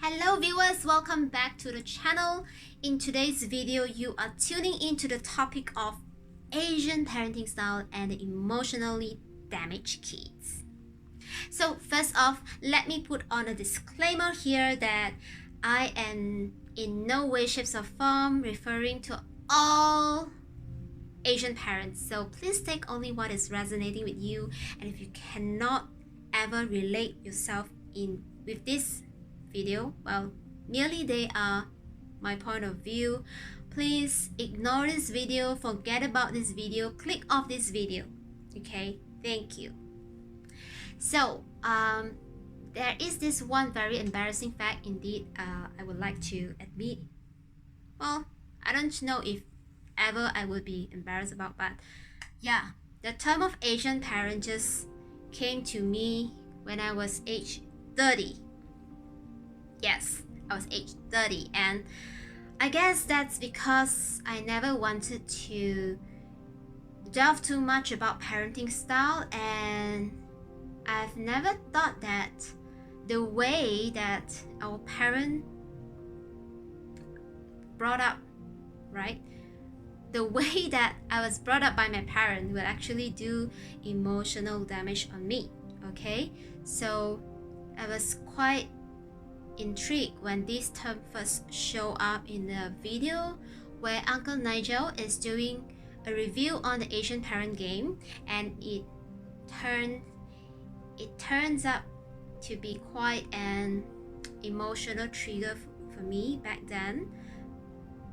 Hello viewers, welcome back to the channel. In today's video, you are tuning into the topic of Asian parenting style and emotionally damaged kids. So first off, let me put on a disclaimer here that I am in no way, shape or form referring to all Asian parents. So please take only what is resonating with you, and if you cannot ever relate yourself with this video, well, merely they are my point of view, please ignore this video, forget about this video, click off this video. Okay, thank you. So there is this one very embarrassing fact indeed, I would like to admit. Well, I don't know if ever I would be embarrassed about, but yeah, the term of Asian parent just came to me when I was age 30. Yes, I was age 30, and I guess that's because I never wanted to delve too much about parenting style, and I've never thought that the way that our parent brought up, right? The way that I was brought up by my parent will actually do emotional damage on me, okay? So I was quite intrigued when this term first showed up in a video where Uncle Nigel is doing a review on the Asian parent game, and it turns up to be quite an emotional trigger for me back then.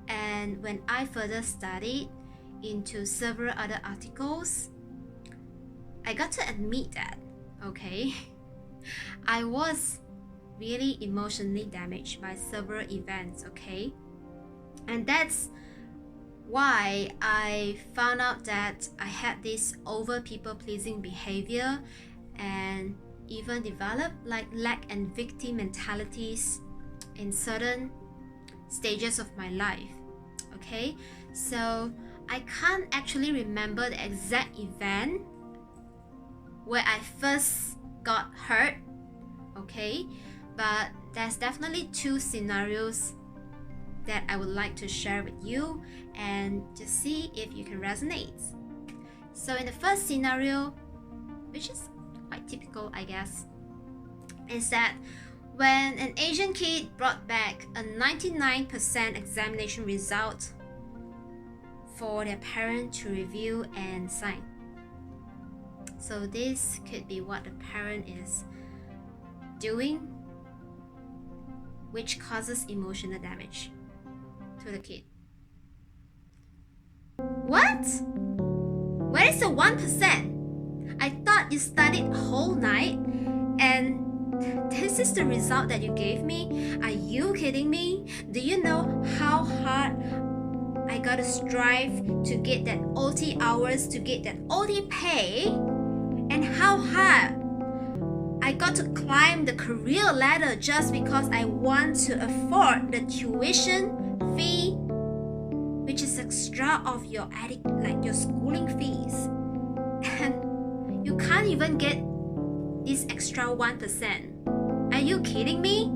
And when I further studied into several other articles, I got to admit that, okay, I was really emotionally damaged by several events, okay? And that's why I found out that I had this over people-pleasing behavior and even developed like lack and victim mentalities in certain stages of my life, okay? So I can't actually remember the exact event where I first got hurt, okay? But there's definitely two scenarios that I would like to share with you and just see if you can resonate. So in the first scenario, which is quite typical, I guess, is that when an Asian kid brought back a 99% examination result for their parent to review and sign. So this could be what the parent is doing, which causes emotional damage to the kid. What? Where is the 1%? I thought you studied whole night and this is the result that you gave me? Are you kidding me? Do you know how hard I gotta strive to get that OT hours, to get that OT pay? And how hard I got to climb the career ladder just because I want to afford the tuition fee, which is extra of your your schooling fees, and you can't even get this extra 1%. Are you kidding me?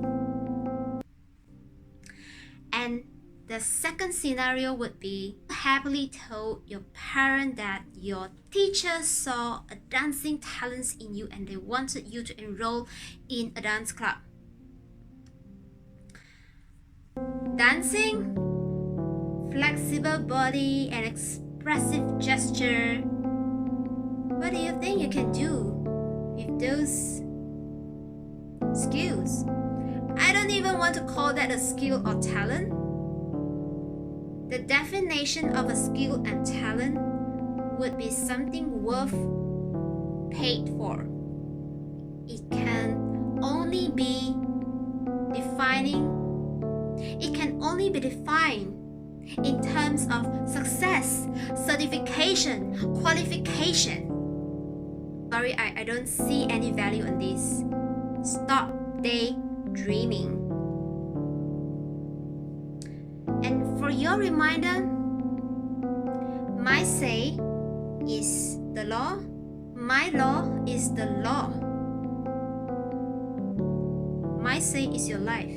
And the second scenario would be happily told your parent that your teacher saw a dancing talent in you and they wanted you to enroll in a dance club. Dancing, flexible body and expressive gesture. What do you think you can do with those skills? I don't even want to call that a skill or talent. The definition of a skill and talent would be something worth paid for. It can only be defined in terms of success, certification, qualification. Sorry, I don't see any value in this. Stop daydreaming. And for your reminder, my say is the law, my law is the law. My say is your life.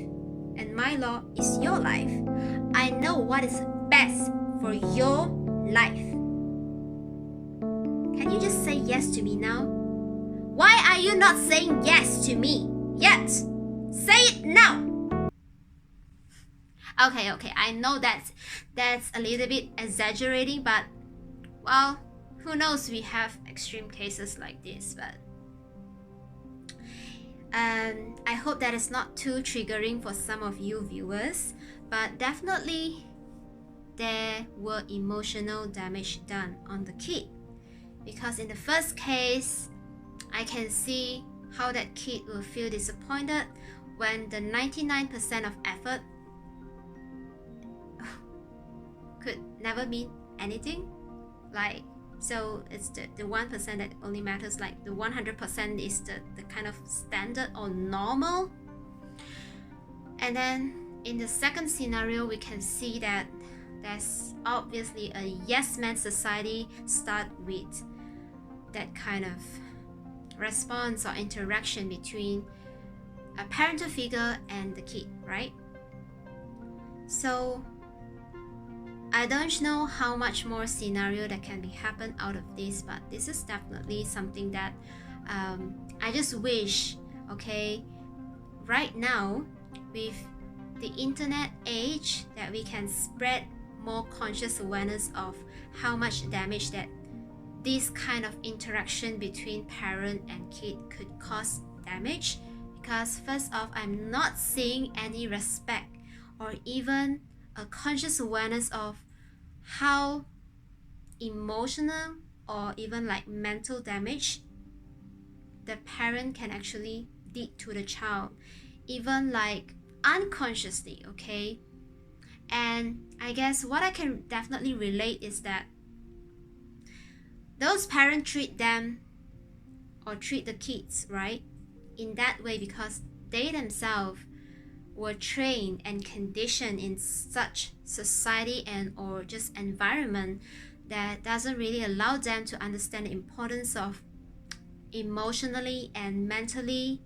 and my law is your life. I know what is best for your life. Can you just say yes to me now? Why are you not saying yes to me yet? Say it now. Okay, I know that's a little bit exaggerating, but well, who knows, we have extreme cases like this, but I hope that is not too triggering for some of you viewers, but definitely there were emotional damage done on the kid, because in the first case I can see how that kid will feel disappointed when the 99% of effort could never mean anything. Like, so it's the 1% that only matters, like the 100% is the kind of standard or normal. And then in the second scenario, we can see that there's obviously a yes man society start with that kind of response or interaction between a parental figure and the kid, right? So I don't know how much more scenario that can be happen out of this, but this is definitely something that I just wish, okay, right now with the internet age, that we can spread more conscious awareness of how much damage that this kind of interaction between parent and kid could cause damage. Because first off, I'm not seeing any respect or even a conscious awareness of how emotional or even like mental damage the parent can actually did to the child, even like unconsciously, okay? And I guess what I can definitely relate is that those parents treat them or treat the kids, right, in that way because they themselves were trained and conditioned in such society and or just environment that doesn't really allow them to understand the importance of emotionally and mentally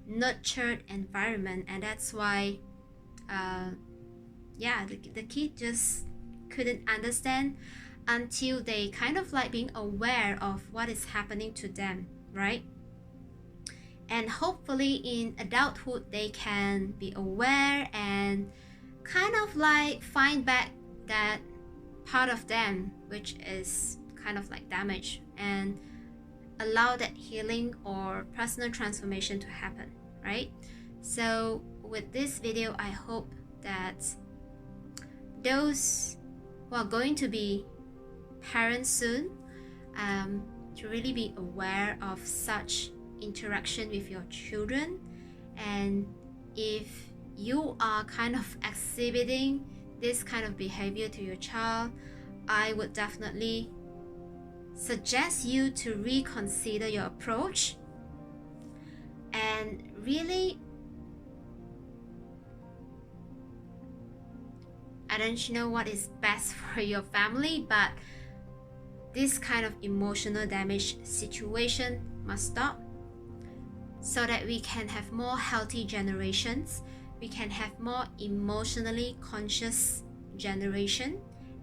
nurtured environment. And that's why the kid just couldn't understand until they kind of like being aware of what is happening to them, right? And hopefully in adulthood they can be aware and kind of like find back that part of them which is kind of like damaged, and allow that healing or personal transformation to happen, right? So with this video, I hope that those who are going to be parents soon to really be aware of such interaction with your children. And if you are kind of exhibiting this kind of behavior to your child, I would definitely suggest you to reconsider your approach and really, I don't know what is best for your family, but this kind of emotional damage situation must stop, so that we can have more healthy generations, we can have more emotionally conscious generation,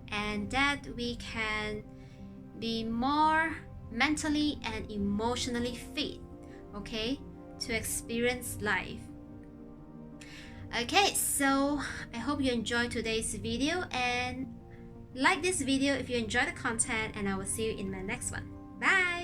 and that we can be more mentally and emotionally fit, okay, to experience life. Okay, so I hope you enjoyed today's video, and like this video if you enjoy the content, and I will see you in my next one. Bye!